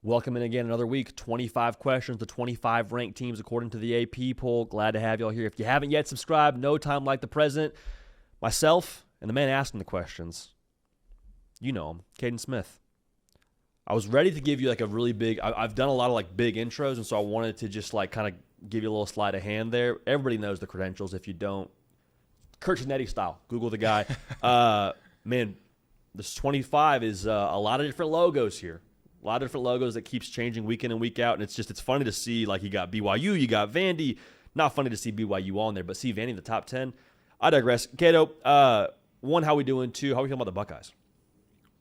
Welcome in again another week. 25 questions to 25 ranked teams according to the AP poll. Glad to have y'all here. If you haven't yet subscribed, no time like the present. Myself and the man asking the questions, you know him, Kaiden Smith. I was ready to give you like a really big, I've done a lot of like big intros, and so I wanted to just like kind of give you a little sleight of hand there. Everybody knows the credentials. If you don't, Kurt Cinetti style. Google the guy. Man, this 25 is a lot of different logos here. A lot of different logos that keeps changing week in and week out, and it's funny to see, like, you got BYU, you got Vandy. Not funny to see BYU on there, but see Vandy in the top 10. I digress. Cato, one, how we doing? Two, how we feeling about the Buckeyes?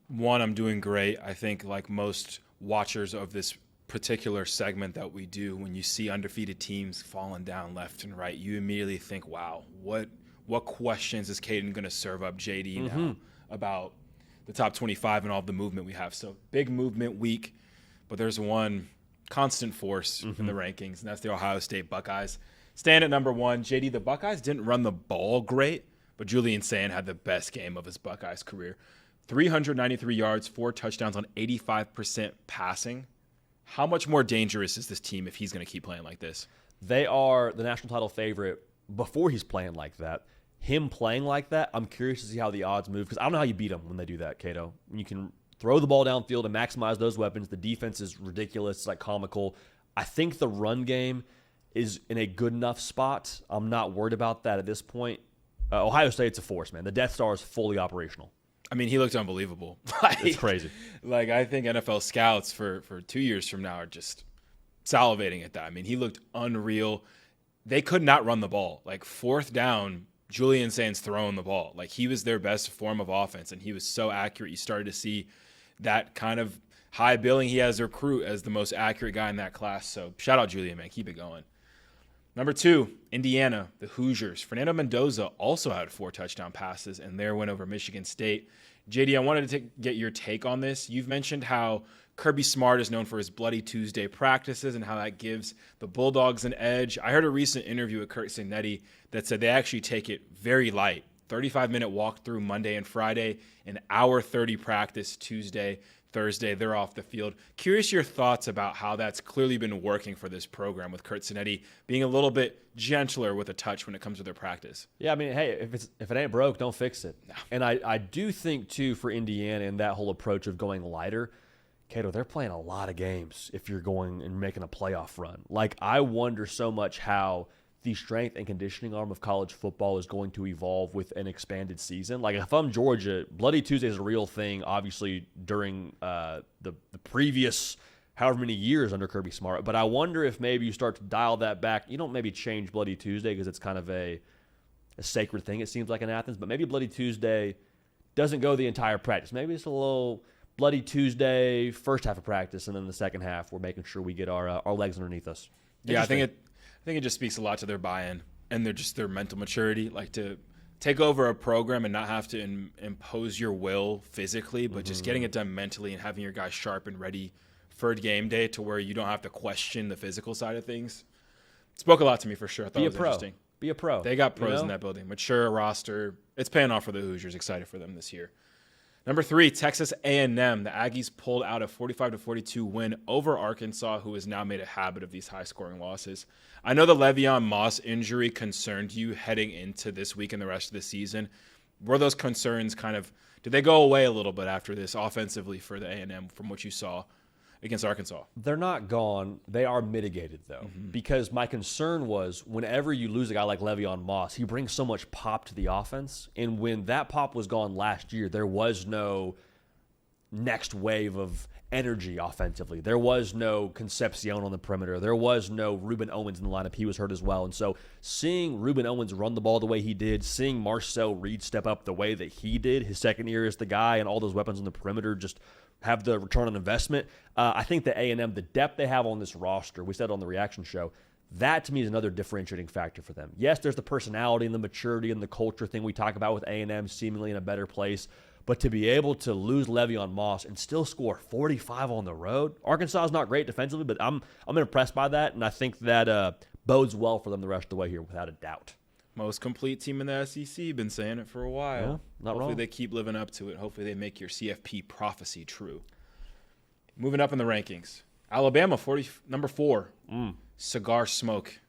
One, I'm doing great. I think like most watchers of this particular segment that we do, when you see undefeated teams falling down left and right, you immediately think, wow, what questions is Kaiden going to serve up JD now about the top 25 and all the movement we have. So big movement week, but there's one constant force in the rankings, and that's the Ohio State Buckeyes. Staying at number one, JD, the Buckeyes didn't run the ball great, but Julian Sayin had the best game of his Buckeyes career. 393 yards, 4 touchdowns on 85% passing. How much more dangerous is this team if he's going to keep playing like this? They are the national title favorite before he's playing like that. Him playing like that, I'm curious to see how the odds move, because I don't know how you beat them when they do that, Cato. You can throw the ball downfield and maximize those weapons. The defense is ridiculous. It's like comical. I think the run game is in a good enough spot. I'm not worried about that at this point. Ohio State's a force, man. The Death Star is fully operational. I mean, he looked unbelievable. It's crazy. Like, I think NFL scouts for 2 years from now are just salivating at that. I mean, he looked unreal. They could not run the ball. Like, fourth down, Julian Sayin's throwing the ball. Like, he was their best form of offense, and he was so accurate. You started to see that kind of high billing he has recruit as the most accurate guy in that class. So shout out Julian, man. Keep it going. Number 2, Indiana, the Hoosiers. Fernando Mendoza also had 4 touchdown passes in their win over Michigan State. JD, I wanted to get your take on this. You've mentioned how Kirby Smart is known for his Bloody Tuesday practices and how that gives the Bulldogs an edge. I heard a recent interview with Kurt Cinetti that said they actually take it very light. 35-minute walkthrough Monday and Friday, an hour 30 practice Tuesday, Thursday. They're off the field. Curious your thoughts about how that's clearly been working for this program, with Kurt Cinetti being a little bit gentler with a touch when it comes to their practice. Yeah, I mean, hey, if it ain't broke, don't fix it. No. And I do think, too, for Indiana and that whole approach of going lighter, Cato, they're playing a lot of games if you're going and making a playoff run. Like, I wonder so much how the strength and conditioning arm of college football is going to evolve with an expanded season. Like, if I'm Georgia, Bloody Tuesday is a real thing, obviously, during the previous however many years under Kirby Smart. But I wonder if maybe you start to dial that back. You don't maybe change Bloody Tuesday because it's kind of a sacred thing, it seems like, in Athens. But maybe Bloody Tuesday doesn't go the entire practice. Maybe it's a little Bloody Tuesday first half of practice, and then the second half we're making sure we get our legs underneath us. Yeah, I think it just speaks a lot to their buy-in and their mental maturity, like to take over a program and not have to impose your will physically, but just getting it done mentally and having your guys sharp and ready for game day to where you don't have to question the physical side of things. It spoke a lot to me for sure. I thought it was interesting. Be a pro. They got pros in that building. Mature roster. It's paying off for the Hoosiers. Excited for them this year. Number 3, Texas A&M. The Aggies pulled out a 45-42 win over Arkansas, who has now made a habit of these high-scoring losses. I know the Le'Veon Moss injury concerned you heading into this week and the rest of the season. Were those concerns did they go away a little bit after this offensively for the A&M from what you saw against Arkansas? They're not gone. They are mitigated, though, because my concern was whenever you lose a guy like Le'Veon Moss, he brings so much pop to the offense. And when that pop was gone last year, there was no next wave of energy offensively. There was no Concepcion on the perimeter. There was no Ruben Owens in the lineup. He was hurt as well. And so seeing Ruben Owens run the ball the way he did, seeing Marcel Reed step up the way that he did, his second year as the guy, and all those weapons on the perimeter just have the return on investment. I think the A&M, the depth they have on this roster, we said on the reaction show, that to me is another differentiating factor for them. Yes, there's the personality and the maturity and the culture thing we talk about with A&M seemingly in a better place, but to be able to lose Le'Veon Moss and still score 45 on the road, Arkansas is not great defensively, but I'm impressed by that, and I think that bodes well for them the rest of the way here without a doubt. Most complete team in the SEC. Been saying it for a while. Yeah, not Hopefully wrong. they keep living up to it. Hopefully they make your CFP prophecy true. Moving up in the rankings, Alabama, number 4. Cigar smoke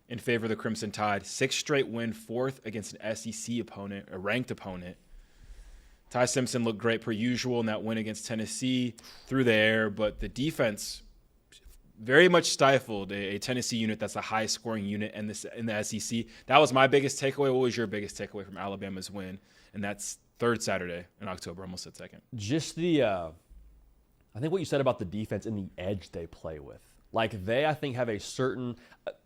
in favor of the Crimson Tide. 6th straight win, 4th against an SEC opponent, a ranked opponent. Ty Simpson looked great per usual in that win against Tennessee through the air, but the defense very much stifled a Tennessee unit that's the highest scoring unit in the SEC. That was my biggest takeaway. What was your biggest takeaway from Alabama's win? And that's 3rd Saturday in October, almost at 2nd. Just I think what you said about the defense and the edge they play with. Like they, I think, have a certain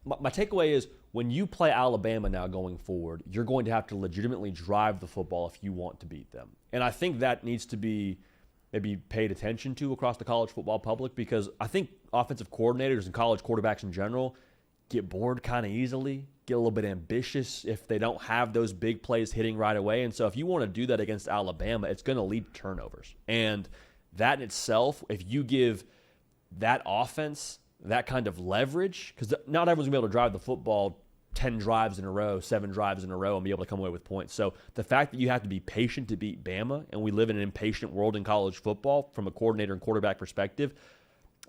my takeaway is when you play Alabama now going forward, you're going to have to legitimately drive the football if you want to beat them. And I think that needs to be maybe paid attention to across the college football public, because I think offensive coordinators and college quarterbacks in general get bored kind of easily, get a little bit ambitious if they don't have those big plays hitting right away. And so if you want to do that against Alabama, it's going to lead to turnovers. And that in itself, if you give that offense that kind of leverage, because not everyone's going to be able to drive the football 10 drives in a row, 7 drives in a row, and be able to come away with points. So the fact that you have to be patient to beat Bama, and we live in an impatient world in college football from a coordinator and quarterback perspective,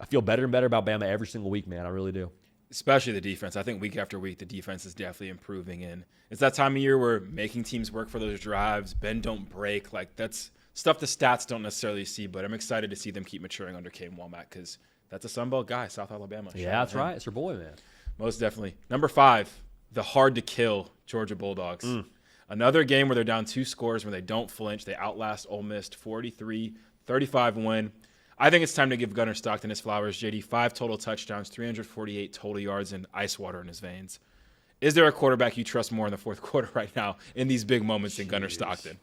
I feel better and better about Bama every single week, man. I really do. Especially the defense. I think week after week, the defense is definitely improving. And it's that time of year where making teams work for those drives, bend, don't break. Like, that's stuff the stats don't necessarily see, but I'm excited to see them keep maturing under Kane Womack, because that's a Sun Belt guy, South Alabama. Yeah, that's right. It's your boy, man. Most definitely. Number 5, the hard-to-kill Georgia Bulldogs. Another game where they're down 2 scores, where they don't flinch. They outlast Ole Miss 43-35 win. I think it's time to give Gunnar Stockton his flowers. JD, 5 total touchdowns, 348 total yards, and ice water in his veins. Is there a quarterback you trust more in the fourth quarter right now in these big moments than Gunnar Stockton?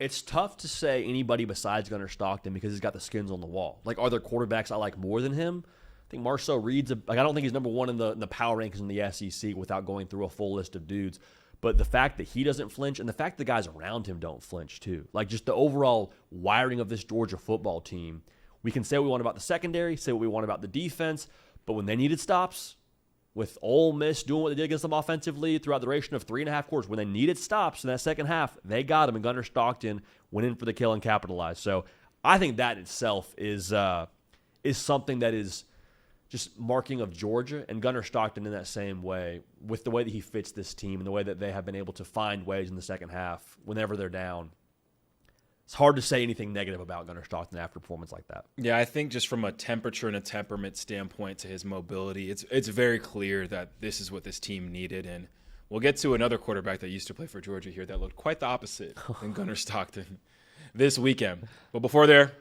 It's tough to say anybody besides Gunnar Stockton because he's got the skins on the wall. Like, are there quarterbacks I like more than him? I think Marcel Reed's I don't think he's number 1 in the power rankings in the SEC without going through a full list of dudes. But the fact that he doesn't flinch, and the fact the guys around him don't flinch too. Like, just the overall wiring of this Georgia football team. We can say what we want about the secondary, say what we want about the defense, but when they needed stops, with Ole Miss doing what they did against them offensively throughout the duration of 3.5 quarters, when they needed stops in that second half, they got them, and Gunnar Stockton went in for the kill and capitalized. So I think that itself is something that is just marking of Georgia, and Gunnar Stockton in that same way, with the way that he fits this team and the way that they have been able to find ways in the second half whenever they're down. It's hard to say anything negative about Gunnar Stockton after a performance like that. Yeah, I think just from a temperature and a temperament standpoint to his mobility, it's very clear that this is what this team needed. And we'll get to another quarterback that used to play for Georgia here that looked quite the opposite than Gunnar Stockton this weekend. But before there,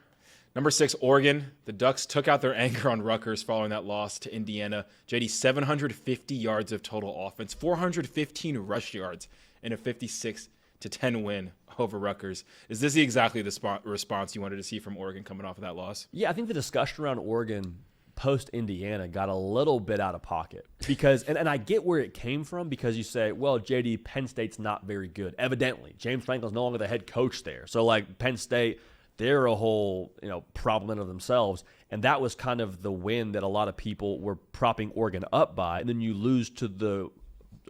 number 6, Oregon. The Ducks took out their anger on Rutgers following that loss to Indiana. JD, 750 yards of total offense, 415 rush yards, and a 56-10 win over Rutgers. Is this exactly the response you wanted to see from Oregon coming off of that loss? Yeah, I think the discussion around Oregon post-Indiana got a little bit out of pocket because, and I get where it came from, because you say, well, JD, Penn State's not very good. Evidently, James Franklin's no longer the head coach there. So, like, Penn State, they're a whole, problem of themselves. And that was kind of the win that a lot of people were propping Oregon up by. And then you lose to the,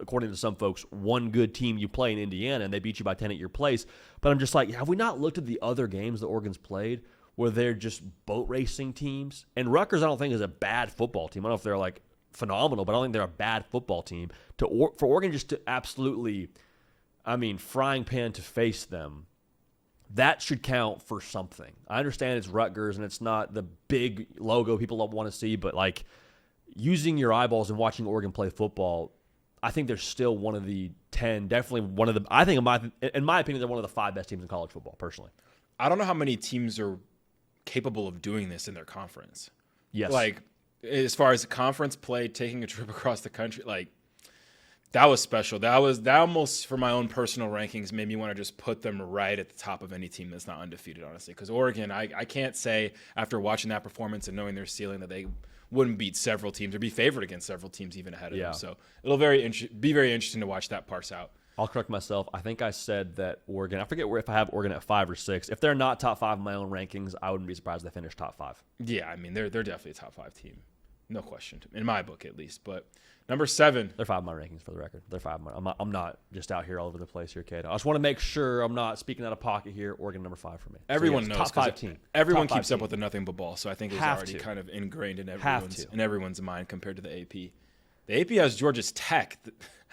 according to some folks, one good team you play in Indiana, and they beat you by 10 at your place. But I'm just like, have we not looked at the other games that Oregon's played where they're just boat racing teams? And Rutgers, I don't think, is a bad football team. I don't know if they're, like, phenomenal, but I don't think they're a bad football team. For Oregon just to absolutely, frying pan to face them, that should count for something. I understand it's Rutgers, and it's not the big logo people want to see, but, like, using your eyeballs and watching Oregon play football, I think they're still one of the 10, definitely one of the, I think in my opinion, they're one of the 5 best teams in college football, personally. I don't know how many teams are capable of doing this in their conference. Yes. Like, as far as conference play, taking a trip across the country, like, that was special. That almost, for my own personal rankings, made me want to just put them right at the top of any team that's not undefeated, honestly. Because Oregon, I can't say after watching that performance and knowing their ceiling that they wouldn't beat several teams or be favored against several teams even ahead of them. So it'll be very interesting to watch that parse out. I'll correct myself. I think I said that Oregon, I forget if I have Oregon at 5 or 6. If they're not top 5 in my own rankings, I wouldn't be surprised if they finish top 5. Yeah, they're definitely a top 5 team. No question, in my book at least. But number 7. They're 5 in my rankings for the record. They're 5 in my, I'm not just out here all over the place here, Kato. I just want to make sure I'm not speaking out of pocket here. Oregon number 5 for me. Everyone knows. Top 5 team. Everyone top keeps up with the nothing but ball, so I think it's already kind of ingrained in everyone's mind compared to the AP. The AP has Georgia's Tech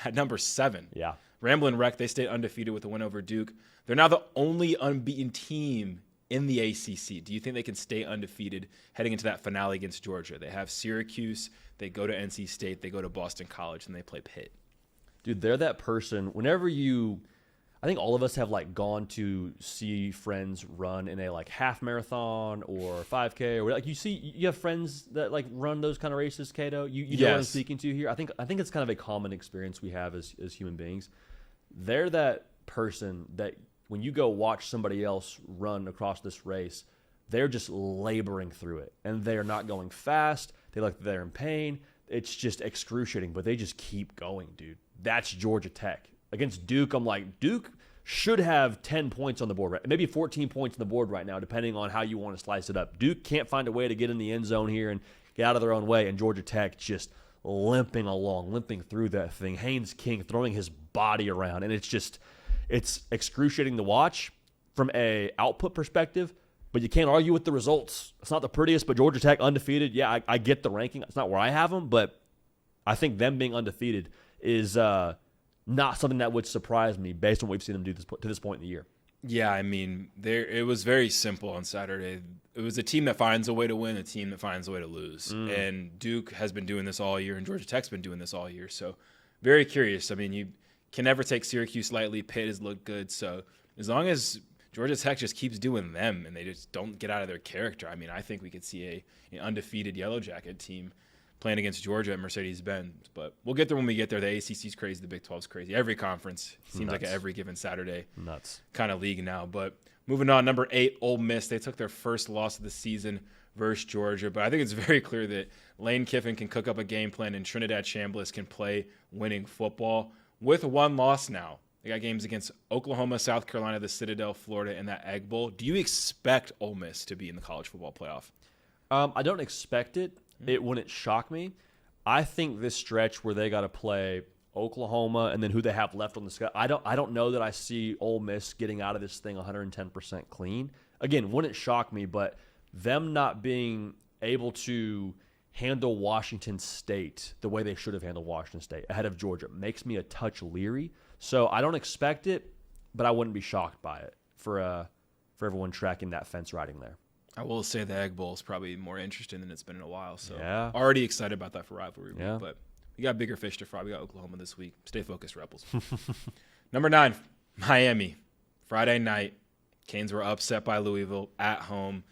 at number 7. Yeah. Ramblin' Wreck, they stayed undefeated with a win over Duke. They're now the only unbeaten team in the ACC. Do you think they can stay undefeated heading into that finale against Georgia? They have Syracuse, they go to NC State, they go to Boston College, and they play Pitt. Dude, they're that person. Whenever I think all of us have like gone to see friends run in a like half marathon or 5K or like you have friends that like run those kind of races, Kato. You know what I'm speaking to here. I think it's kind of a common experience we have as human beings. They're that person that when you go watch somebody else run across this race, they're just laboring through it and they're not going fast. They look like they're in pain. It's just excruciating, but they just keep going, dude. That's Georgia Tech. Against Duke, I'm like, Duke should have 10 points on the board, right? Maybe 14 points on the board right now, depending on how you want to slice it up. Duke can't find a way to get in the end zone here and get out of their own way, and Georgia Tech just limping through that thing. Haynes King throwing his body around, and it's excruciating to watch from a output perspective, but you can't argue with the results. It's not the prettiest, but Georgia Tech undefeated. Yeah, I get the ranking. It's not where I have them, but I think them being undefeated is not something that would surprise me based on what we've seen them do to this point in the year. Yeah, I mean, it was very simple on Saturday. It was a team that finds a way to win, a team that finds a way to lose. And Duke has been doing this all year, and Georgia Tech's been doing this all year. So very curious. I mean, you can never take Syracuse lightly. Pitt has looked good. So as long as Georgia Tech just keeps doing them and they just don't get out of their character, I mean, I think we could see an undefeated Yellow Jacket team playing against Georgia at Mercedes-Benz. But we'll get there when we get there. The ACC's crazy. The Big 12's crazy. Every conference seems like every given Saturday kind of league now. But moving on, number 8, Ole Miss. They took their first loss of the season versus Georgia. But I think it's very clear that Lane Kiffin can cook up a game plan and Trinidad Chambliss can play winning football. With one loss now, they got games against Oklahoma, South Carolina, the Citadel, Florida, and that Egg Bowl. Do you expect Ole Miss to be in the college football playoff? I don't expect it. It wouldn't shock me. I think this stretch where they got to play Oklahoma and then who they have left on the schedule, I don't know that I see Ole Miss getting out of this thing 110% clean. Again, wouldn't shock me, but them not being able to handle Washington State the way they should have handled Washington State ahead of Georgia makes me a touch leery. So I don't expect it, but I wouldn't be shocked by it for everyone tracking that fence riding there. I will say the Egg Bowl is probably more interesting than it's been in a while. So already excited about that for rivalry week. But we got bigger fish to fry. We got Oklahoma this week. Stay focused, Rebels. Number 9, Miami. Friday night, Canes were upset by Louisville at home.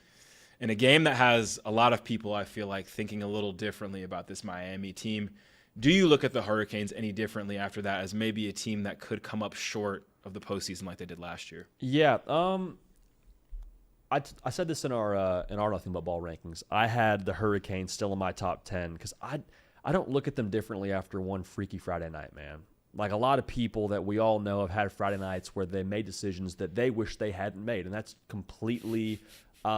In a game that has a lot of people, I feel like, thinking a little differently about this Miami team. Do you look at the Hurricanes any differently after that as maybe a team that could come up short of the postseason like they did last year? Yeah. I said this in our Nothing But Ball rankings. I had the Hurricanes still in my top 10 because I don't look at them differently after one freaky Friday night, man. Like a lot of people that we all know have had Friday nights where they made decisions that they wish they hadn't made, and that's completely I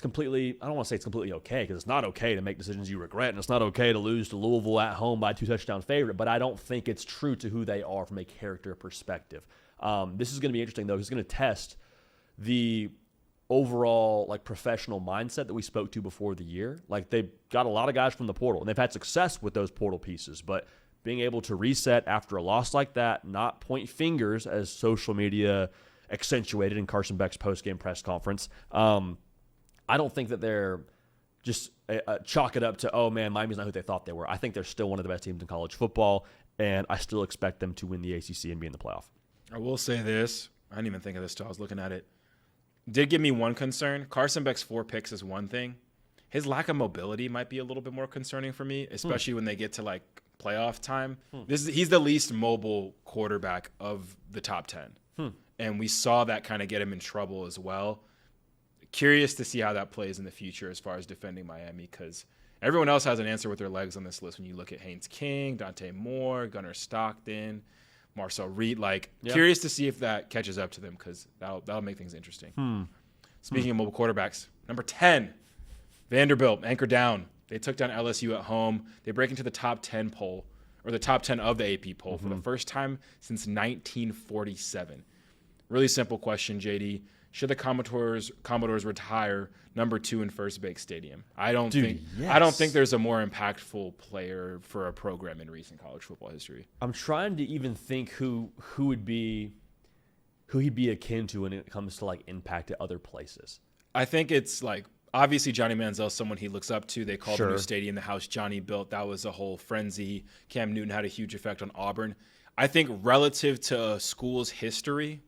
don't want to say it's completely okay because it's not okay to make decisions you regret, and it's not okay to lose to Louisville at home by a 2-touchdown favorite, but I don't think it's true to who they are from a character perspective. This is going to be interesting, though. It's going to test the overall like professional mindset that we spoke to before the year. Like they've got a lot of guys from the portal, and they've had success with those portal pieces, but being able to reset after a loss like that, not point fingers as social media accentuated in Carson Beck's post-game press conference, I don't think that they're just chalk it up to, oh, man, Miami's not who they thought they were. I think they're still one of the best teams in college football, and I still expect them to win the ACC and be in the playoff. I will say this. I didn't even think of this till I was looking at it. Did give me one concern. Carson Beck's 4 picks is one thing. His lack of mobility might be a little bit more concerning for me, especially when they get to, like, playoff time. He's the least mobile quarterback of the top 10. And we saw that kind of get him in trouble as well. Curious to see how that plays in the future as far as defending Miami, because everyone else has an answer with their legs on this list. When you look at Haynes King, Dante Moore, Gunnar Stockton, Marcel Reed, curious to see if that catches up to them, because that'll make things interesting. Speaking of mobile quarterbacks, number 10, Vanderbilt, anchor down. They took down LSU at home. They break into the top 10 poll, or the top 10 of the AP poll for the first time since 1947. Really simple question, JD. Should the Commodores retire number 2 in First Bank Stadium? I don't think there's a more impactful player for a program in recent college football history. I'm trying to even think who he'd be akin to when it comes to like impact at other places. I think it's like obviously Johnny Manziel's someone he looks up to. They called the new stadium the house Johnny built. That was a whole frenzy. Cam Newton had a huge effect on Auburn. I think relative to a school's history,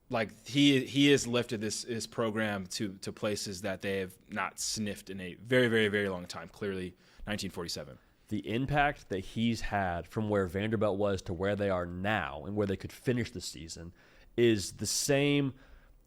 like he has lifted his program to places that they have not sniffed in a very, very, very long time. Clearly, 1947. The impact that he's had from where Vanderbilt was to where they are now and where they could finish the season is the same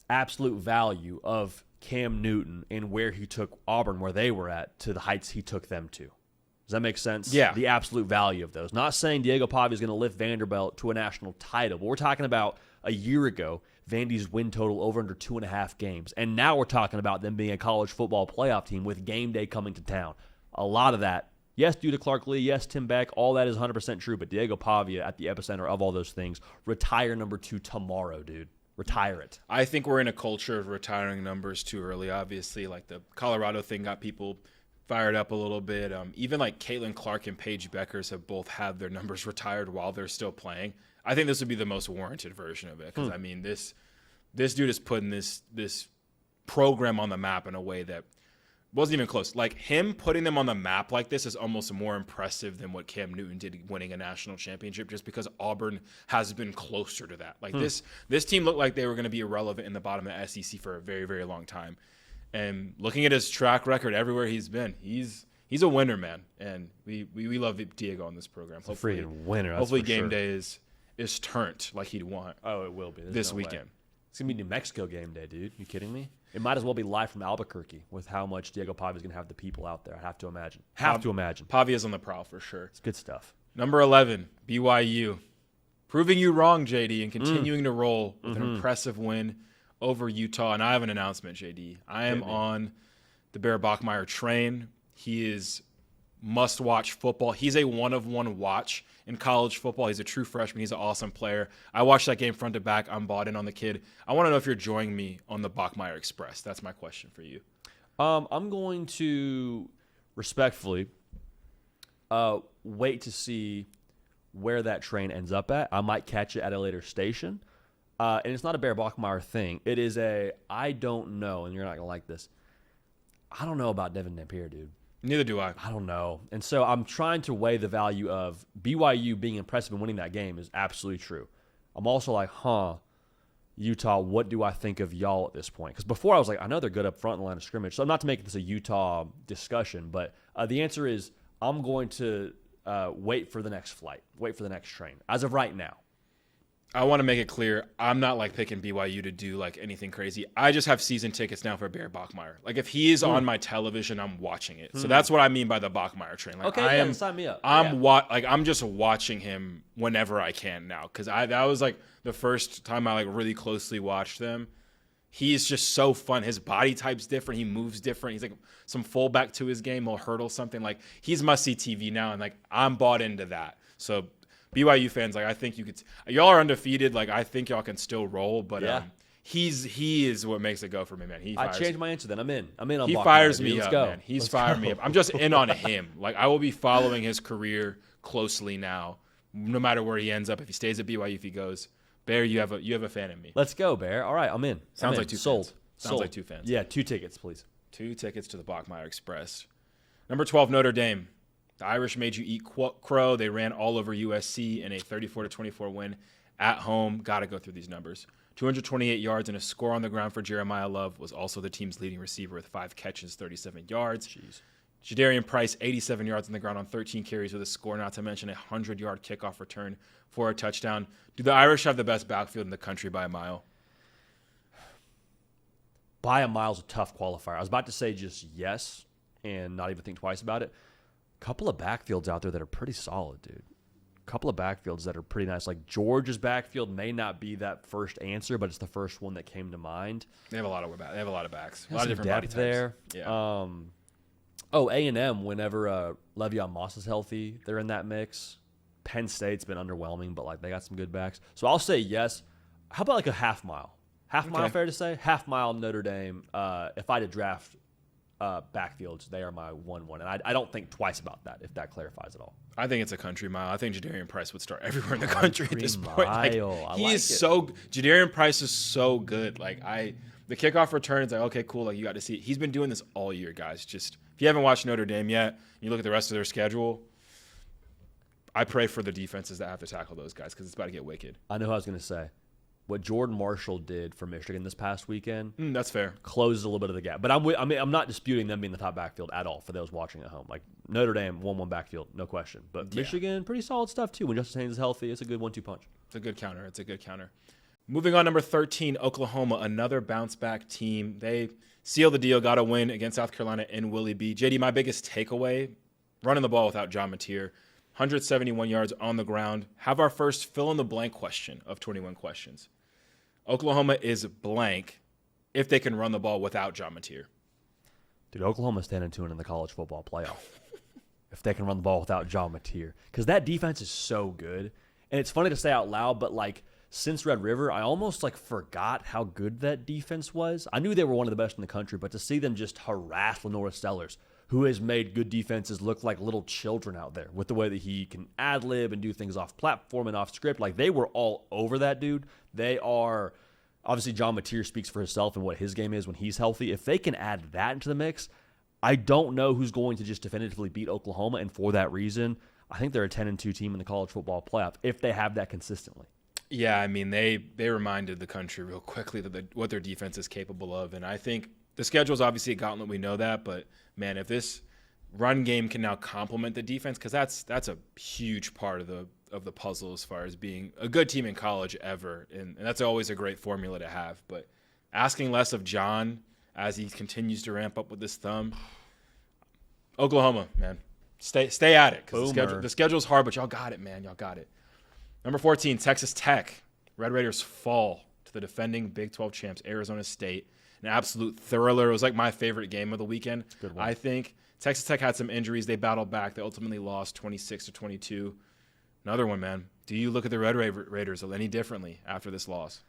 absolute value of Cam Newton and where he took Auburn, where they were at, to the heights he took them to. Does that make sense? Yeah. The absolute value of those. Not saying Diego Pavia is going to lift Vanderbilt to a national title, but we're talking about a year ago, Vandy's win total over under 2.5 games. And now we're talking about them being a college football playoff team with game day coming to town. A lot of that, yes, due to Clark Lee, yes, Tim Beck, all that is 100% true, but Diego Pavia at the epicenter of all those things. Retire number 2 tomorrow, dude. Retire it. I think we're in a culture of retiring numbers too early, obviously. Like the Colorado thing got people fired up a little bit. Even like Caitlin Clark and Paige Beckers have both had their numbers retired while they're still playing. I think this would be the most warranted version of it because, I mean, this dude is putting this program on the map in a way that wasn't even close. Like, him putting them on the map like this is almost more impressive than what Cam Newton did winning a national championship just because Auburn has been closer to that. Like, this team looked like they were going to be irrelevant in the bottom of the SEC for a very, very long time. And looking at his track record everywhere he's been, he's a winner, man. And we love Diego on this program. Hopefully, freaking winner. Hopefully game day is turned like he'd want. Oh, it will be. This weekend. Way. It's going to be New Mexico game day, dude. You kidding me? It might as well be live from Albuquerque with how much Diego Pavia is going to have the people out there. I have to imagine. Pavia's on the prowl for sure. It's good stuff. Number 11, BYU. Proving you wrong, JD, and continuing to roll with an impressive win over Utah. And I have an announcement, JD. I am on the Bear Bachmeier train. He is must-watch football. He's a one-of-one watch in college football. He's a true freshman. He's an awesome player. I watched that game front to back. I'm bought in on the kid. I want to know if you're joining me on the Bachmeier Express. That's my question for you. I'm going to respectfully wait to see where that train ends up at. I might catch it at a later station. And it's not a Bear Bachmeier thing. It is I don't know, and you're not going to like this. I don't know about Devin Dampier, dude. Neither do I. I don't know. And so I'm trying to weigh the value of BYU being impressive and winning that game is absolutely true. I'm also like, Utah, what do I think of y'all at this point? Because before I was like, I know they're good up front in the line of scrimmage. So I'm not to make this a Utah discussion, but the answer is I'm going to wait for the next flight, wait for the next train. As of right now. I want to make it clear, I'm not like picking BYU to do like anything crazy. I just have season tickets now for Bear Bachmeier. Like if he is on my television, I'm watching it. So that's what I mean by the Bachmeier train. Like, okay, sign me up. I'm just watching him whenever I can now because that was like the first time I like really closely watched them. He's just so fun. His body type's different. He moves different. He's like some fullback to his game. He'll hurdle something. Like he's must-see TV now, and like I'm bought into that. So BYU fans, like I think y'all are undefeated. Like I think y'all can still roll, but he is what makes it go for me, man. I changed my answer then. I'm in on he Bachmeier, fires me Let's up, go. man. He's fired me up. I'm just in on him. Like I will be following his career closely now, no matter where he ends up. If he stays at BYU, if he goes, Bear, you have a fan in me. Let's go, Bear. All right, I'm in. Sounds like two Sold. fans. Sounds like two fans. Yeah, 2 tickets, please. 2 tickets to the Bachmeier Express. Number 12, Notre Dame. The Irish made you eat crow. They ran all over USC in a 34-24 win at home. Got to go through these numbers. 228 yards and a score on the ground for Jeremiah Love, was also the team's leading receiver with 5 catches, 37 yards. Jeez. Jadarian Price, 87 yards on the ground on 13 carries with a score, not to mention a 100-yard kickoff return for a touchdown. Do the Irish have the best backfield in the country by a mile? By a mile is a tough qualifier. I was about to say just yes and not even think twice about it. Couple of backfields out there that are pretty solid, dude. Couple of backfields that are pretty nice. Like Georgia's backfield may not be that first answer, but it's the first one that came to mind. They have a lot of backs. A lot of different body types. there. Yeah. Oh, A&M, whenever Le'Veon Moss is healthy, they're in that mix. Penn State's been underwhelming, but like they got some good backs. So I'll say yes. How about like a half mile? Half mile, fair to say? Half mile Notre Dame. If I had to draft backfields, they are my 1-1. And I don't think twice about that, if that clarifies it all. I think it's a country mile. I think Jadarian Price would start everywhere in the country at this point. Like, Jadarian Price is so good. Like the kickoff return is like, okay, cool. Like you got to see it. He's been doing this all year, guys. Just if you haven't watched Notre Dame yet, you look at the rest of their schedule. I pray for the defenses that have to tackle those guys because it's about to get wicked. I know who I was going to say. What Jordan Marshall did for Michigan this past weekend. That's fair. Closes a little bit of the gap. But I'm not disputing them being the top backfield at all for those watching at home. Like Notre Dame, 1-1 backfield, no question. But Michigan, pretty solid stuff too. When Justice Haynes is healthy, it's a good 1-2 punch. It's a good counter. Moving on, number 13, Oklahoma, another bounce-back team. They sealed the deal, got a win against South Carolina in Willie B. JD, my biggest takeaway, running the ball without John Mateer. 171 yards on the ground. Have our first fill-in-the-blank question of 21 questions. Oklahoma is blank if they can run the ball without John Mateer. Dude, Oklahoma's 10-2 in the college football playoff. If they can run the ball without John Mateer. Because that defense is so good. And it's funny to say out loud, but like since Red River, I almost like forgot how good that defense was. I knew they were one of the best in the country, but to see them just harass Lenora Stellars, who has made good defenses look like little children out there with the way that he can ad-lib and do things off platform and off script. Like, they were all over that dude. They are – obviously, John Mateer speaks for himself and what his game is when he's healthy. If they can add that into the mix, I don't know who's going to just definitively beat Oklahoma, and for that reason, I think they're a 10-2 team in the college football playoff if they have that consistently. Yeah, I mean, they reminded the country real quickly that what their defense is capable of, and I think the schedule is obviously a gauntlet. We know that, but man, if this run game can now complement the defense, because that's a huge part of the puzzle as far as being a good team in college ever, and that's always a great formula to have. But asking less of John as he continues to ramp up with this thumb, Oklahoma, man, stay at it because the schedule's hard, but y'all got it, man, y'all got it. Number 14, Texas Tech. Red Raiders fall to the defending Big 12 champs, Arizona State. An absolute thriller. It was like my favorite game of the weekend. I think Texas Tech had some injuries. They battled back. They ultimately lost 26-22. Another one, man. Do you look at the Red Raiders any differently after this loss?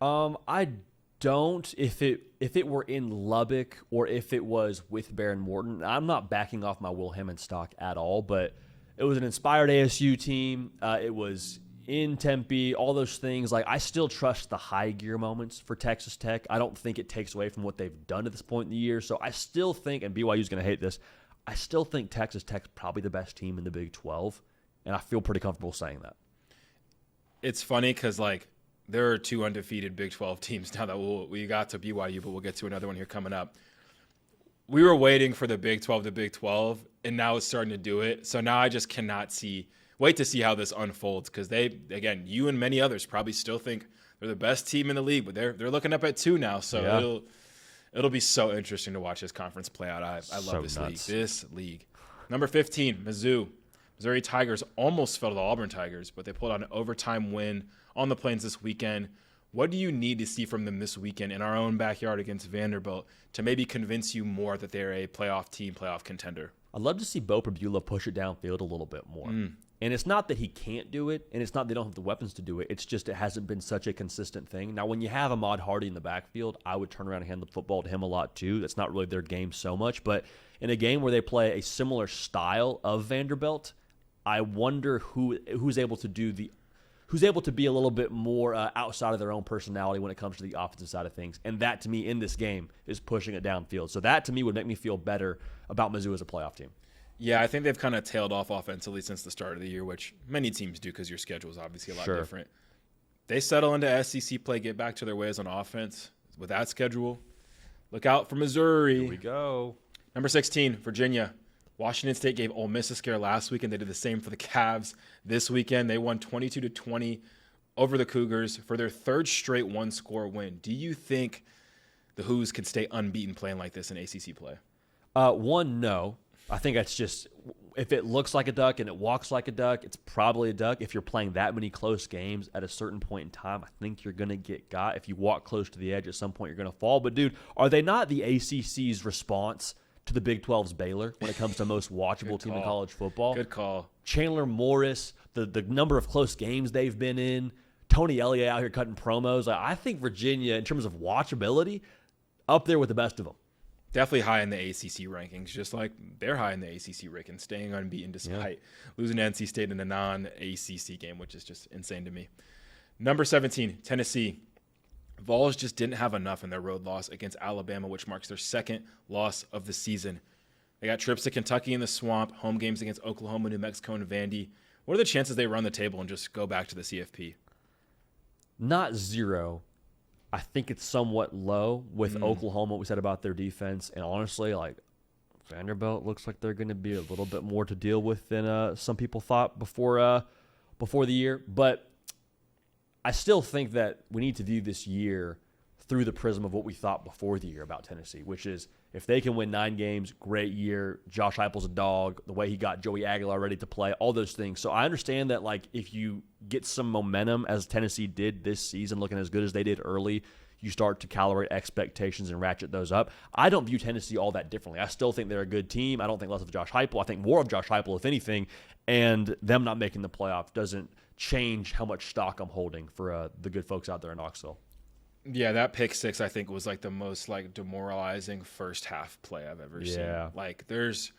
I don't. If it were in Lubbock or if it was with Baron Morton, I'm not backing off my Will Hammond stock at all, but it was an inspired ASU team. It was in Tempe, all those things. Like, I still trust the high gear moments for Texas Tech. I don't think it takes away from what they've done at this point in the year. So I still think, and BYU's going to hate this, I still think Texas Tech's probably the best team in the Big 12, and I feel pretty comfortable saying that. It's funny because, like, there are two undefeated Big 12 teams now that we got to BYU, but we'll get to another one here coming up. We were waiting for the Big 12 to Big 12, and now it's starting to do it. So now I just cannot wait to see how this unfolds because they, again, you and many others probably still think they're the best team in the league, but they're looking up at 2 now. So it'll be so interesting to watch this conference play out. I love this league. This league. Number 15, Mizzou. Missouri Tigers almost fell to the Auburn Tigers, but they pulled out an overtime win on the Plains this weekend. What do you need to see from them this weekend in our own backyard against Vanderbilt to maybe convince you more that they're a playoff team, playoff contender? I'd love to see Bo Prabula push it downfield a little bit more. And it's not that he can't do it, and it's not they don't have the weapons to do it. It's just it hasn't been such a consistent thing. Now, when you have Ahmad Hardy in the backfield, I would turn around and hand the football to him a lot too. That's not really their game so much. But in a game where they play a similar style of Vanderbilt, I wonder who's able to be a little bit more outside of their own personality when it comes to the offensive side of things. And that, to me, in this game, is pushing it downfield. So that, to me, would make me feel better about Mizzou as a playoff team. Yeah, I think they've kind of tailed off offensively since the start of the year, which many teams do because your schedule is obviously a lot different. They settle into SEC play, get back to their ways on offense with that schedule. Look out for Missouri. Here we go. Number 16, Virginia. Washington State gave Ole Miss a scare last weekend. They did the same for the Cavs this weekend. They won 22-20 over the Cougars for their third straight one-score win. Do you think the Hoos can stay unbeaten playing like this in ACC play? No. I think that's just if it looks like a duck and it walks like a duck, it's probably a duck. If you're playing that many close games at a certain point in time, I think you're going to get got. If you walk close to the edge, at some point you're going to fall. But, dude, are they not the ACC's response to the Big 12's Baylor when it comes to most watchable team in college football. Good call. Chandler Morris, the number of close games they've been in, Tony Elliott out here cutting promos. I think Virginia, in terms of watchability, up there with the best of them. Definitely high in the ACC rankings, just like they're high in the ACC rankings, staying unbeaten despite losing to NC State in a non-ACC game, which is just insane to me. Number 17, Tennessee. Vols just didn't have enough in their road loss against Alabama, which marks their second loss of the season. They got trips to Kentucky in the Swamp, home games against Oklahoma, New Mexico, and Vandy. What are the chances they run the table and just go back to the CFP? Not zero. I think it's somewhat low with Oklahoma, what we said about their defense. And honestly, Vanderbilt looks like they're going to be a little bit more to deal with than some people thought before the year. But I still think that we need to view this year through the prism of what we thought before the year about Tennessee, which is if they can win 9 games, great year. Josh Heupel's a dog. The way he got Joey Aguilar ready to play, all those things. So I understand that if you get some momentum as Tennessee did this season, looking as good as they did early, you start to calibrate expectations and ratchet those up. I don't view Tennessee all that differently. I still think they're a good team. I don't think less of Josh Heupel. I think more of Josh Heupel, if anything, and them not making the playoff doesn't change how much stock I'm holding for the good folks out there in Knoxville. Yeah, that pick six, I think, was the most demoralizing first half play I've ever seen. There's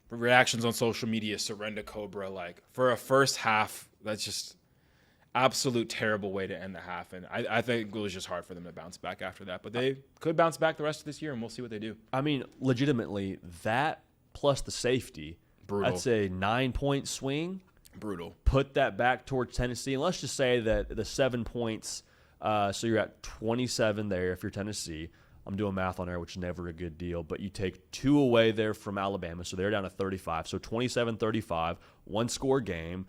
reactions on social media, surrender Cobra. For a first half, that's just absolute terrible way to end the half. And I think it was just hard for them to bounce back after that. But they could bounce back the rest of this year, and we'll see what they do. I mean, legitimately, that plus the safety, brutal. That's a 9-point swing. Brutal. Put that back towards Tennessee. And let's just say that the 7 points, so you're at 27 there if you're Tennessee. I'm doing math on there, which is never a good deal. But you take 2 away there from Alabama, so they're down to 35. So 27-35, 1-score game.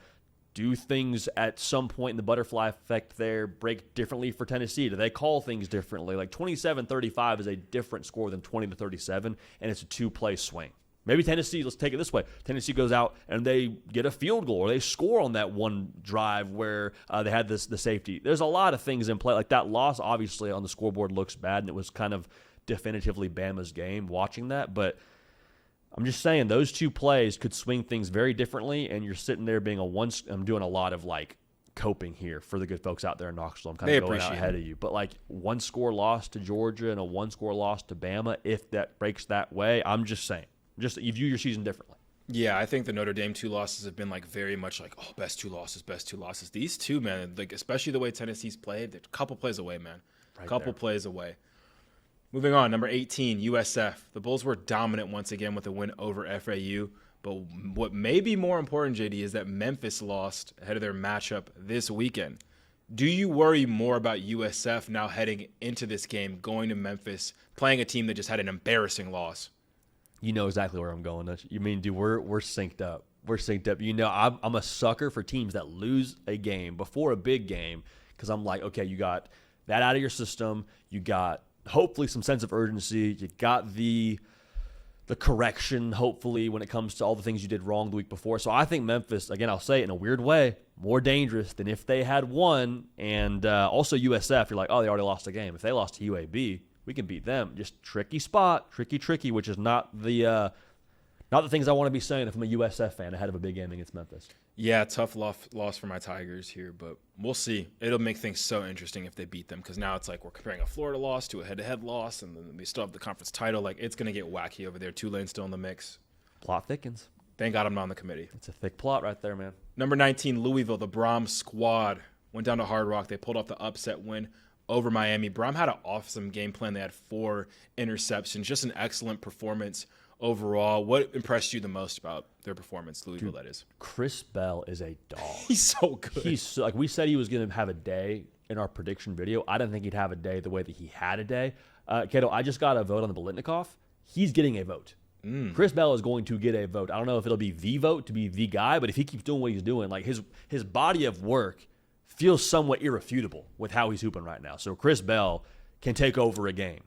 Do things at some point in the butterfly effect there break differently for Tennessee? Do they call things differently? 27-35 is a different score than 20-37, and it's a 2-play swing. Maybe Tennessee, let's take it this way. Tennessee goes out and they get a field goal or they score on that one drive where they had the safety. There's a lot of things in play. That loss, obviously, on the scoreboard looks bad, and it was kind of definitively Bama's game watching that. But I'm just saying those 2 plays could swing things very differently, and you're sitting there being I'm doing a lot of coping here for the good folks out there in Knoxville. I'm kind of going out ahead of you. But 1-score loss to Georgia and a 1-score loss to Bama, if that breaks that way, I'm just saying. Just you view your season differently. Yeah, I think the Notre Dame 2 losses have been very much best 2 losses, best 2 losses. These 2, man, especially the way Tennessee's played, they're a couple plays away, man. Couple plays away. Moving on, number 18, USF. The Bulls were dominant once again with a win over FAU. But what may be more important, JD, is that Memphis lost ahead of their matchup this weekend. Do you worry more about USF now heading into this game, going to Memphis, playing a team that just had an embarrassing loss? You know exactly where I'm going. You mean, dude, we're synced up. We're synced up. I'm a sucker for teams that lose a game before a big game because I'm okay, you got that out of your system. You got hopefully some sense of urgency. You got the correction, hopefully, when it comes to all the things you did wrong the week before. So I think Memphis, again, I'll say it in a weird way, more dangerous than if they had won. And also USF, you're oh, they already lost a game. If they lost to UAB, we can beat them. Just tricky spot, tricky, which is not the things I want to be saying if I'm a USF fan ahead of a big game against Memphis. Yeah, tough loss for my Tigers here, but we'll see. It'll make things so interesting if they beat them because now it's we're comparing a Florida loss to a head-to-head loss, and then we still have the conference title. It's going to get wacky over there. Tulane still in the mix. Plot thickens. Thank God I'm not on the committee. It's a thick plot right there, man. Number 19, Louisville, the Brahms squad, went down to Hard Rock. They pulled off the upset win over Miami. Brahm had an awesome game plan. They had 4 interceptions, just an excellent performance overall. What impressed you the most about their performance, Louisville, that is? Chris Bell is a dog. He's so good. He's we said he was going to have a day in our prediction video. I didn't think he'd have a day the way that he had a day. Kato, I just got a vote on the Biletnikoff. He's getting a vote. Chris Bell is going to get a vote. I don't know if it'll be the vote to be the guy, but if he keeps doing what he's doing, his body of work feels somewhat irrefutable with how he's hooping right now. So Chris Bell can take over a game,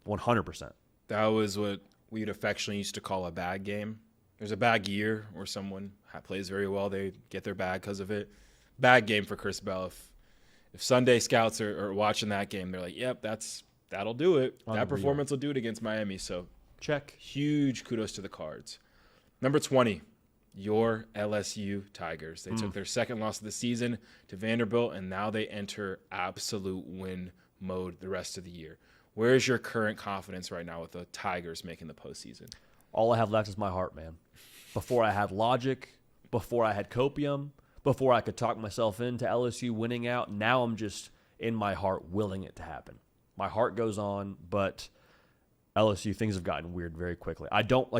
100%. That was what we'd affectionately used to call a bag game. There's a bag year where someone plays very well, they get their bag because of it. Bag game for Chris Bell. If Sunday scouts are watching that game, they're yep, that'll do it. Unreal. That performance will do it against Miami. So Check. Huge kudos to the Cards. Number 20, your LSU Tigers. They took their second loss of the season to Vanderbilt, and now they enter absolute win mode the rest of the year. Where is your current confidence right now with the Tigers making the postseason? All I have left is my heart, man. Before I had logic, before I had copium, before I could talk myself into LSU winning out, now I'm just in my heart willing it to happen. My heart goes on, but LSU, things have gotten weird very quickly.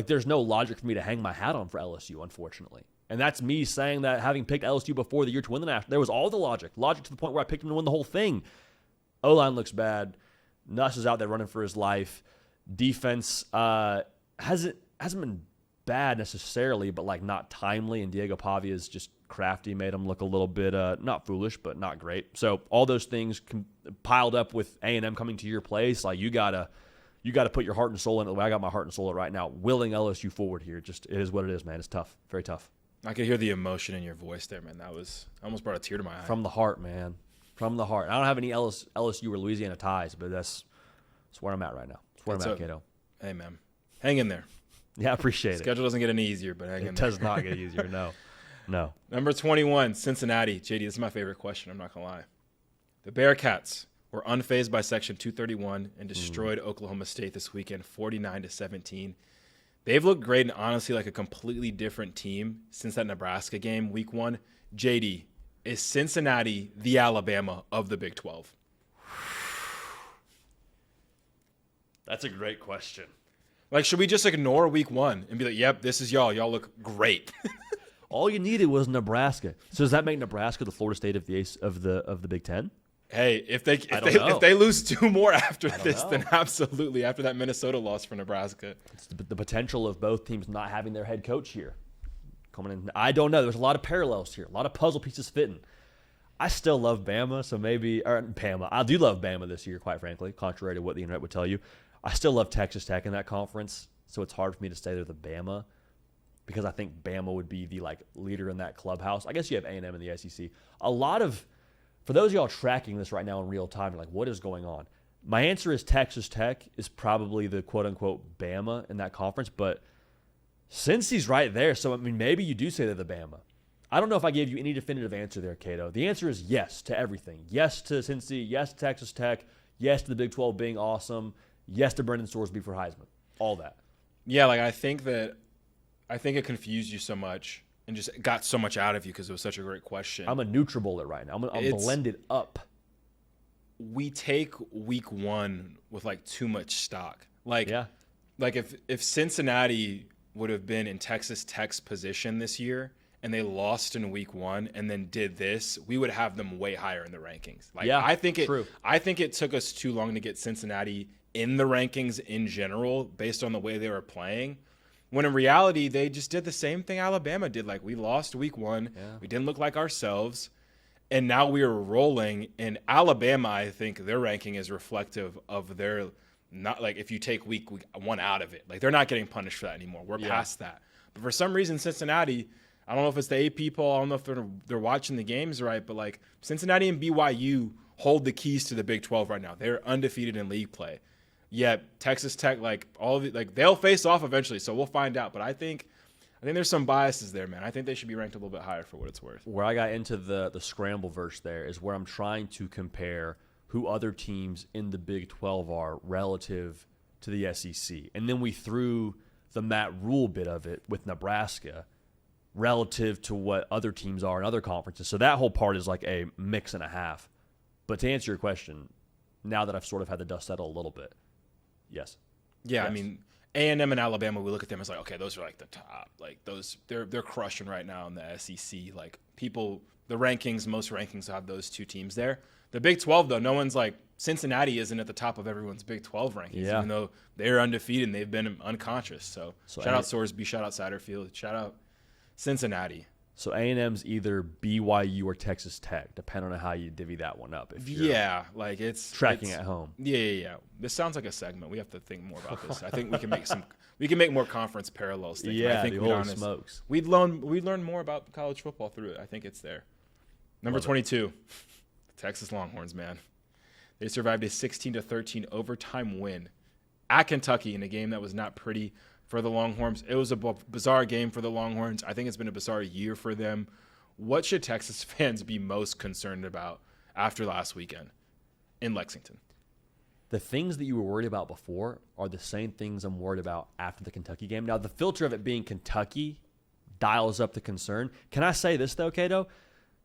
There's no logic for me to hang my hat on for LSU, unfortunately. And that's me saying that having picked LSU before the year to win the national, there was all the logic to the point where I picked them to win the whole thing. O-line looks bad. Nuss is out there running for his life. Defense hasn't been bad necessarily, but like not timely. And Diego Pavia is just crafty, made him look a little bit not foolish, but not great. So all those things piled up with A&M coming to your place, like you gotta put your heart and soul in it the way I got my heart and soul in it right now. Willing LSU forward here. It is what it is, man. It's tough. Very tough. I could hear the emotion in your voice there, man. I almost brought a tear to my eye. From the heart, man. From the heart. I don't have any LSU or Louisiana ties, but that's where I'm at right now. That's where I'm at, Kato. Hey, man. Hang in there. Yeah, I appreciate it. Schedule doesn't get any easier, but hang in there. It does not get easier, no. No. Number 21, Cincinnati. JD, this is my favorite question. I'm not going to lie. The Bearcats were unfazed by Section 231 and destroyed Oklahoma State this weekend, 49-17. They've looked great and honestly like a completely different team since that Nebraska game, week 1. JD, is Cincinnati the Alabama of the Big 12? That's a great question. Like, should we just ignore week 1 and be like, yep, this is y'all. Y'all look great. All you needed was Nebraska. So does that make Nebraska the Florida State of the Big Ten? Hey, if they lose 2 more after this, then absolutely. After that Minnesota loss for Nebraska, it's the potential of both teams not having their head coach here coming in. I don't know. There's a lot of parallels here, a lot of puzzle pieces fitting. I still love Bama, I do love Bama this year, quite frankly, contrary to what the internet would tell you. I still love Texas Tech in that conference, so it's hard for me to say they're the Bama because I think Bama would be the leader in that clubhouse. I guess you have A&M in the SEC. For those of y'all tracking this right now in real time, you're like, what is going on? My answer is Texas Tech is probably the quote-unquote Bama in that conference, but Cincy's right there, so maybe you do say they're the Bama. I don't know if I gave you any definitive answer there, Cato. The answer is yes to everything. Yes to Cincy, yes to Texas Tech, yes to the Big 12 being awesome, yes to Brendan Sorsby for Heisman. All that. Yeah, I think it confused you so much and just got so much out of you because it was such a great question. I'm a NutriBullet right now. I'm blended up. We take week 1 with too much stock. If Cincinnati would have been in Texas Tech's position this year and they lost in week 1 and then did this, we would have them way higher in the rankings. True. I think it took us too long to get Cincinnati in the rankings in general based on the way they were playing. When in reality, they just did the same thing Alabama did. We lost week 1. Yeah. We didn't look like ourselves. And now we are rolling. And Alabama, I think their ranking is reflective of their not if you take week 1 out of it. They're not getting punished for that anymore. We're past that. But for some reason, Cincinnati, I don't know if it's the AP poll. I don't know if they're watching the games right. But Cincinnati and BYU hold the keys to the Big 12 right now. They're undefeated in league play. Yeah, Texas Tech, they'll face off eventually, so we'll find out. But I think there's some biases there, man. I think they should be ranked a little bit higher for what it's worth. Where I got into the scramble verse there is where I'm trying to compare who other teams in the Big 12 are relative to the SEC. And then we threw the Matt Rule bit of it with Nebraska relative to what other teams are in other conferences. So that whole part is a mix and a half. But to answer your question, now that I've sort of had the dust settle a little bit, yes. Yeah, yes. I mean, A&M and Alabama, we look at them as okay, those are the top. Those, they're crushing right now in the SEC. The rankings, most rankings have those 2 teams there. The Big 12, though, no one's Cincinnati isn't at the top of everyone's Big 12 rankings, even though they're undefeated and they've been unconscious. So shout out Sorsby, shout out Satterfield, shout out Cincinnati. So A&M's either BYU or Texas Tech, depending on how you divvy that one up. If you're it's tracking at home. Yeah. This sounds like a segment. We have to think more about this. I think we can make more conference parallels. Yeah, I think holy smokes. We'd learn more about college football through it. I think it's there. Number 22, the Texas Longhorns, man. They survived a 16-13 overtime win at Kentucky in a game that was not pretty for the Longhorns. It was a bizarre game for the Longhorns. I think it's been a bizarre year for them. What should Texas fans be most concerned about after last weekend in Lexington? The things that you were worried about before are the same things I'm worried about after the Kentucky game. Now, the filter of it being Kentucky dials up the concern. Can I say this, though, Cato?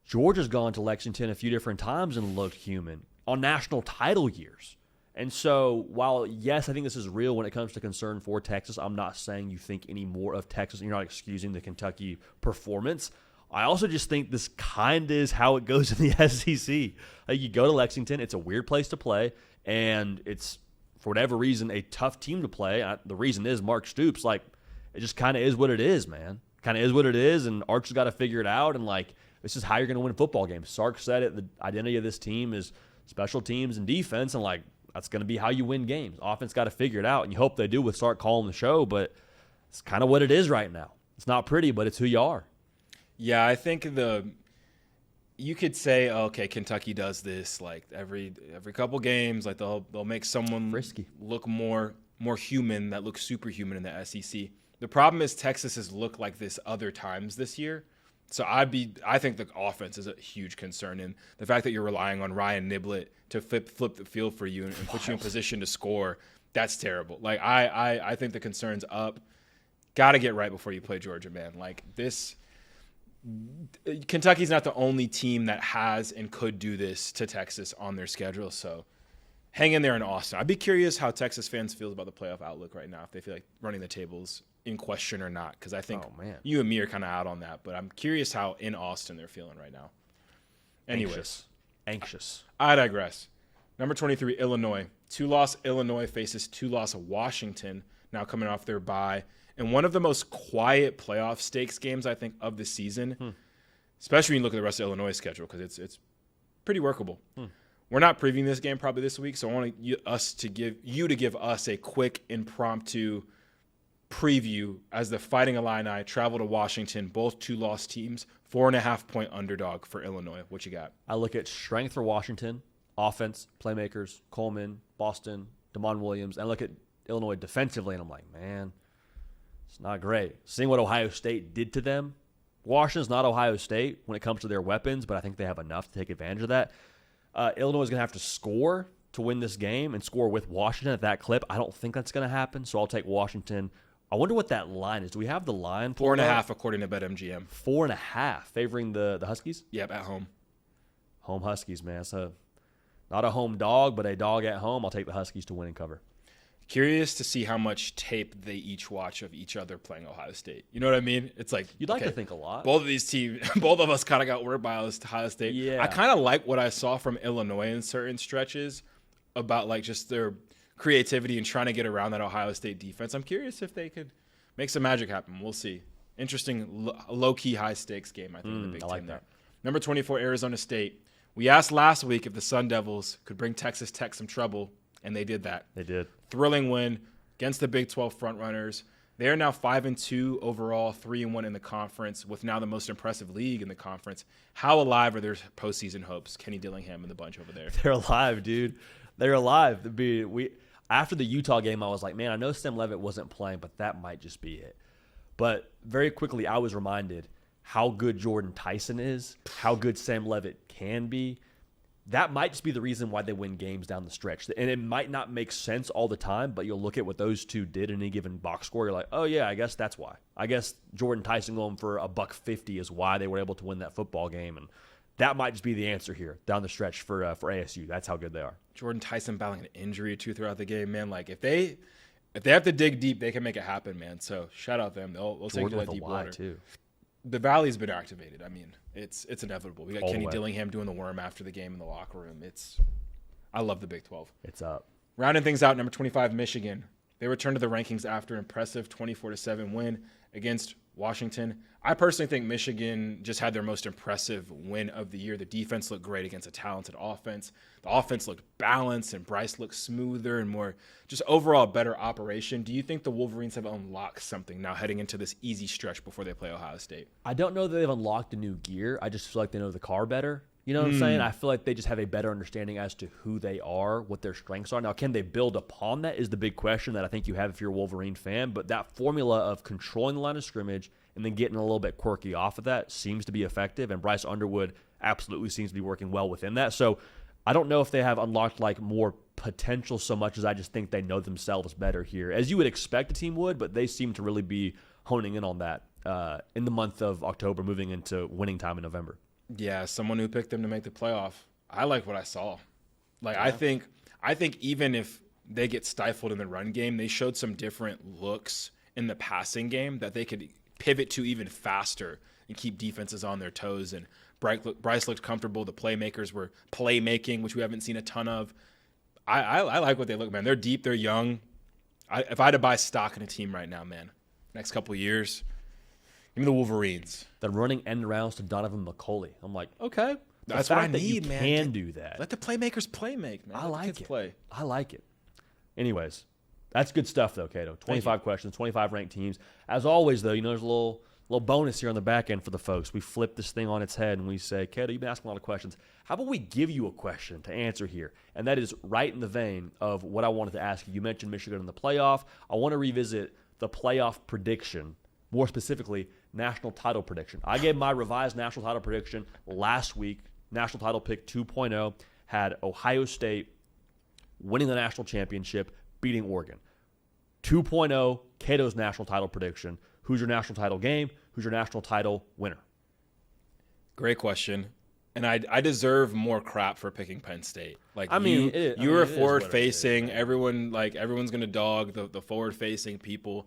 Georgia's gone to Lexington a few different times and looked human on national title years. And so while, yes, I think this is real when it comes to concern for Texas, I'm not saying you think any more of Texas and you're not excusing the Kentucky performance. I also just think this kind of is how it goes in the SEC. Like, you go to Lexington, it's a weird place to play, and it's, for whatever reason, a tough team to play. The reason is Mark Stoops. Like, it just kind of is what it is, man. Kind of is what it is, and Arch has got to figure it out, and, like, this is how you're going to win football games. Sark said it, the identity of this team is special teams and defense, and, like, that's going to be how you win games. Offense got to figure it out, and you hope they do with Sark calling the show, but it's kind of what it is right now. It's not pretty, but it's who you are. Yeah, I think you could say, okay, Kentucky does this like every couple games, like they'll make someone Frisky look more human that looks superhuman in the SEC. The problem is Texas has looked like this other times this year. So I think the offense is a huge concern, and the fact that you're relying on Ryan Niblett to flip the field for you and put you in position to score, that's terrible. Like I think the concern's up. Got to get right before you play Georgia, man. Like this. Kentucky's not the only team that has and could do this to Texas on their schedule, so hang in there in Austin. I'd be curious how Texas fans feel about the playoff outlook right now, if they feel like running the tables in question or not, because I think you and me are kind of out on that, but I'm curious how in Austin they're feeling right now. Anyways. Anxious. I digress. Number 23, Illinois. 2-loss Illinois faces 2-loss Washington, now coming off their bye. And one of the most quiet playoff stakes games, I think, of the season, especially when you look at the rest of Illinois' schedule, because it's pretty workable. We're not previewing this game probably this week, so I want to give us a quick impromptu preview as the Fighting Illini travel to Washington, both 2-loss teams, 4.5-point underdog for Illinois. What you got? I look at strength for Washington, offense, playmakers, Coleman, Boston, DeMond Williams, and I look at Illinois defensively, and I'm like, man, it's not great. Seeing what Ohio State did to them, Washington's not Ohio State when it comes to their weapons, but I think they have enough to take advantage of that. Illinois is going to have to score to win this game and score with Washington at that clip. I don't think that's going to happen, so I'll take Washington. I wonder what that line is. Do we have the line? 4.5 according to BetMGM. 4.5 favoring the Huskies? Yep, at home. Home Huskies, man. So not a home dog, but a dog at home. I'll take the Huskies to win and cover. Curious to see how much tape they each watch of each other playing Ohio State. You know what I mean? It's like you'd like to think a lot. Both of these teams, both of us kind of got worried by Ohio State. Yeah. I kind of like what I saw from Illinois in certain stretches about like just their creativity and trying to get around that Ohio State defense. I'm curious if they could make some magic happen. We'll see. Interesting, low-key, high-stakes game, I think, in the Big Ten. I like that. Number 24, Arizona State. We asked last week if the Sun Devils could bring Texas Tech some trouble, and they did that. They did. Thrilling win against the Big 12 frontrunners. They are now 5-2 overall, 3-1 in the conference, with now the most impressive league in the conference. How alive are their postseason hopes? Kenny Dillingham and the bunch over there. They're alive, dude. They're alive. After the Utah game, I was like, man, I know Sam Levitt wasn't playing, but that might just be it. But very quickly, I was reminded how good Jordan Tyson is, how good Sam Levitt can be. That might just be the reason why they win games down the stretch. And it might not make sense all the time, but you'll look at what those two did in any given box score. You're like, oh, yeah, I guess that's why. I guess Jordan Tyson going for $150 is why they were able to win that football game. And that might just be the answer here down the stretch for ASU. That's how good they are. Jordan Tyson battling an injury or two throughout the game, man. Like, if they have to dig deep, they can make it happen, man. So shout out them. They'll take to that deep water. Too. The Valley's been activated. I mean, it's inevitable. We got All Kenny the way. Dillingham doing the worm after the game in the locker room. I love the Big 12. It's up. Rounding things out, number 25, Michigan. They returned to the rankings after an impressive 24-7 win against Washington. I personally think Michigan just had their most impressive win of the year. The defense looked great against a talented offense. The offense looked balanced, and Bryce looked smoother and more just overall better operation. Do you think the Wolverines have unlocked something now heading into this easy stretch before they play Ohio State? I don't know that they've unlocked a new gear. I just feel like they know the car better. You know what I'm saying? I feel like they just have a better understanding as to who they are, what their strengths are. Now, can they build upon that is the big question that I think you have if you're a Wolverine fan. But that formula of controlling the line of scrimmage and then getting a little bit quirky off of that seems to be effective. And Bryce Underwood absolutely seems to be working well within that. So I don't know if they have unlocked like more potential so much as I just think they know themselves better here, as you would expect a team would, but they seem to really be honing in on that in the month of October, moving into winning time in November. Yeah, someone who picked them to make the playoff. I like what I saw. Like, yeah. I think even if they get stifled in the run game, they showed some different looks in the passing game that they could pivot to even faster and keep defenses on their toes. And Bryce looked comfortable. The playmakers were playmaking, which we haven't seen a ton of. I like what they look, man. They're deep. They're young. If I had to buy stock in a team right now, man, next couple of years, give me the Wolverines. They're running end rounds to Donovan McCulley. I'm like, okay. That's what I need, man. Can do that. Let the playmakers make, man. I like it. Play. I like it. Anyways, that's good stuff, though, Cato. 25 questions, 25 ranked teams. As always, though, there's a little bonus here on the back end for the folks. We flip this thing on its head and we say, Cato, you've been asking a lot of questions. How about we give you a question to answer here? And that is right in the vein of what I wanted to ask you. You mentioned Michigan in the playoff. I want to revisit the playoff prediction, more specifically, national title prediction. I gave my revised national title prediction last week. National title pick 2.0 had Ohio State winning the national championship, beating Oregon. 2.0, Cato's national title prediction. Who's your national title game? Who's your national title winner? Great question. And I deserve more crap for picking Penn State. Like, you were forward facing. Everyone's gonna dog the forward facing people.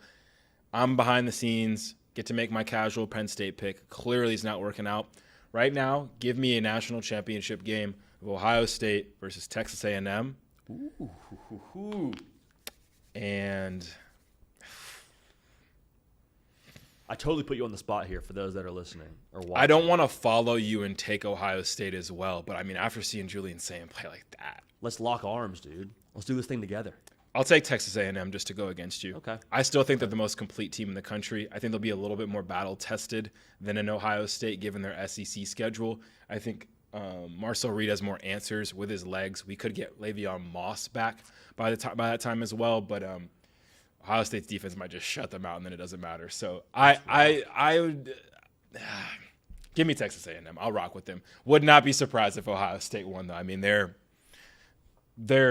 I'm behind the scenes. Get to make my casual Penn State pick. Clearly, it's not working out. Right now, give me a national championship game of Ohio State versus Texas A&M. Ooh. And I totally put you on the spot here for those that are listening or watching. I don't want to follow you and take Ohio State as well, but I mean, after seeing Julian Sayin play like that, let's lock arms, dude. Let's do this thing together. I'll take Texas A&M just to go against you. Okay. I still think they're the most complete team in the country. I think they'll be a little bit more battle-tested than an Ohio State given their SEC schedule. I think Marcel Reed has more answers with his legs. We could get Le'Veon Moss back by that time as well, but Ohio State's defense might just shut them out, and then it doesn't matter. So I would give me Texas A&M. I'll rock with them. Would not be surprised if Ohio State won, though. I mean, they're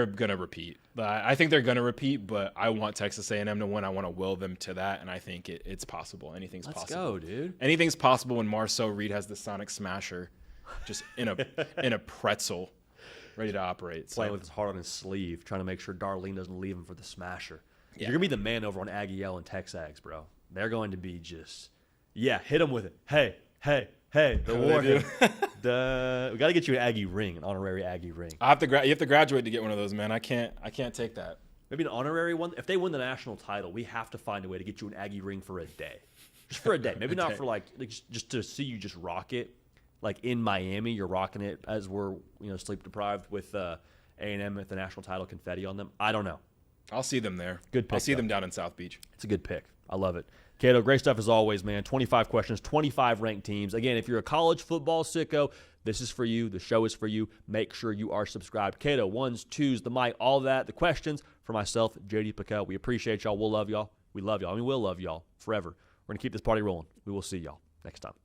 gonna repeat. I think they're gonna repeat, but I want Texas A&M to win. I want to will them to that, and I think it's possible. Anything's possible. Let's go, dude. Anything's possible when Marcel Reed has the Sonic Smasher, just in a pretzel, ready to operate. Playing with his heart on his sleeve, trying to make sure Darlene doesn't leave him for the Smasher. Yeah. You're gonna be the man over on Aggie Yell and Texags, bro. They're going to be hit them with it. Hey, the war. We got to get you an Aggie ring, an honorary Aggie ring. You have to graduate to get one of those, man. I can't take that. Maybe an honorary one. If they win the national title, we have to find a way to get you an Aggie ring for a day, just for a day. Maybe not for like just to see you just rock it, like in Miami. You're rocking it as we're sleep deprived with A&M at the national title confetti on them. I don't know. I'll see them there. Good pick. I'll see them down in South Beach. It's a good pick. I love it. Cato, great stuff as always, man. 25 questions, 25 ranked teams. Again, if you're a college football sicko, this is for you. The show is for you. Make sure you are subscribed. Cato, ones, twos, the mic, all that. The questions for myself, JD PicKell. We appreciate y'all. We'll love y'all. We love y'all. I mean, we'll love y'all forever. We're going to keep this party rolling. We will see y'all next time.